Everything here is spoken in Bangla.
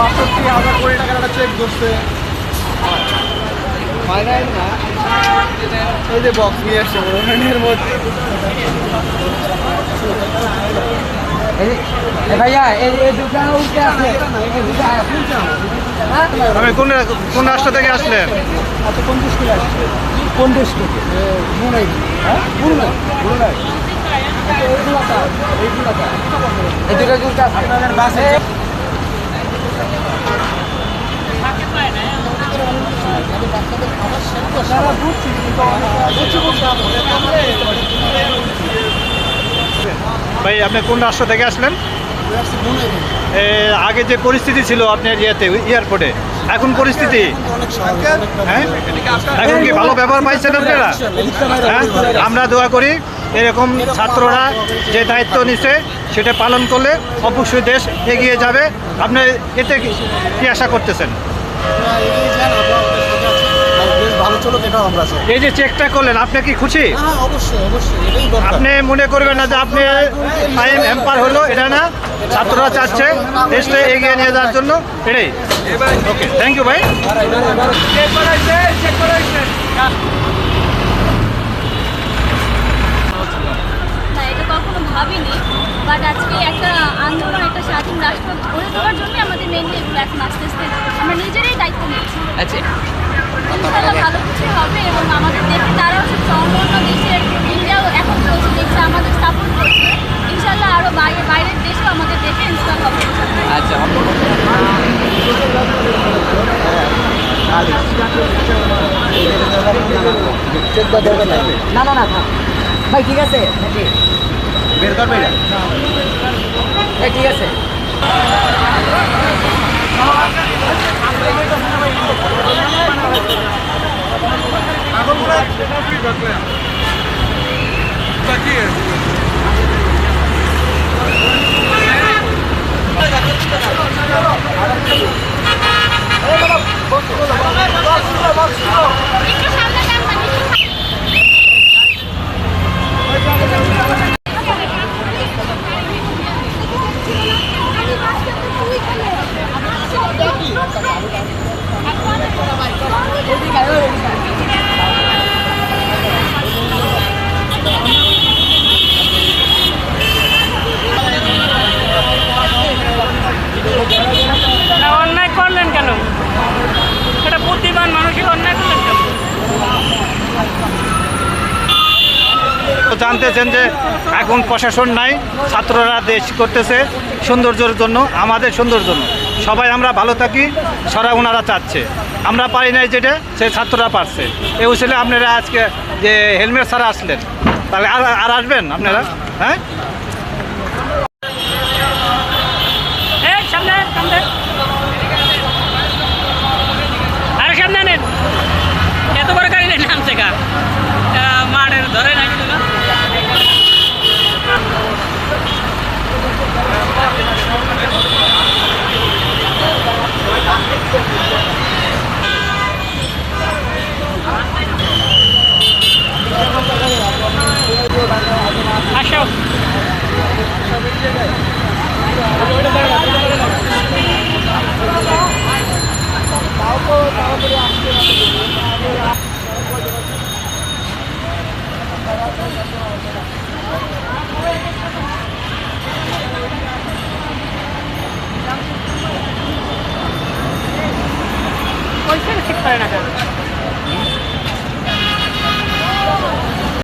62,000 কোটি টাকার একটা চেক করছে ফাইনাল না এই যে বক্স নিয়ে আসছে ওনার মধ্যে ভাইয়া এই দোকান উঠে আছে আমি কোন রাষ্ট্র থেকে আসলেন? কোন দেশ থেকে এই দুটো জুতা আপনাদের বাসে ভাই আপনি কোন রাষ্ট্র থেকে আসলেন? আগে যে পরিস্থিতি ছিল আপনার এয়ারপোর্টে, এখন পরিস্থিতি হ্যাঁ এখন কি ভালো ব্যবহার পাইছেন আপনারা? হ্যাঁ, আমরা দোয়া করি এরকম ছাত্ররা যে দায়িত্ব নিছে সেটা পালন করলে অবশ্যই দেশ এগিয়ে যাবে। আপনি এতে কি আশা করতেছেন? এই যে চেকটা করলেন, আপনি কি খুশি? আপনি মনে করবেন না যে আপনি টাইম হ্যাম্পার হলো, এটা না, ছাত্ররা চাচ্ছে দেশটা এগিয়ে নিয়ে যাওয়ার জন্য, এটাই। ওকে, থ্যাংক ইউ ভাই। না, এটা কখনো ভাবিনি, বাট আজকে একটা আন্দোলন, একটা স্বাধীন রাষ্ট্র গড়ে তোলার জন্য আমাদের মেনলি এগুলো এখন আস্তে আস্তে আমরা নিজেরাই দায়িত্ব নিচ্ছি। আচ্ছা ইনশাআল্লাহ ভালো কিছু হবে এবং আমাদের দেখে তারাও অন্য অন্য দেশের ইন্ডিয়াও এখন চলছে, দেখছে আমাদের সাপোর্ট করছে। ইনশাআল্লাহ আরও বাইরের দেশেও আমাদের দেখে ইনস্টল হবে। আচ্ছা না না না ভাই ঠিক আছে বের করবে না ভাই ঠিক আছে অন্যায় করলেন কেন? এটা বুদ্ধিমান মানুষই অন্যায় করলেন কেন? জানতেছেন যে এখন প্রশাসন নাই, ছাত্ররা দেশ করতেছে সৌন্দর্যের জন্য, আমাদের সৌন্দর্যের জন্য। সবাই আমরা ভালো থাকি, সারা ওনারা চাচ্ছে, আমরা পারি নাই যেটা সে ছাত্ররা পারছে। এই ছেলে আপনারা আজকে যে হেলমেট ছাড়া আসলেন, তাহলে আর আসবেন আপনারা? হ্যাঁ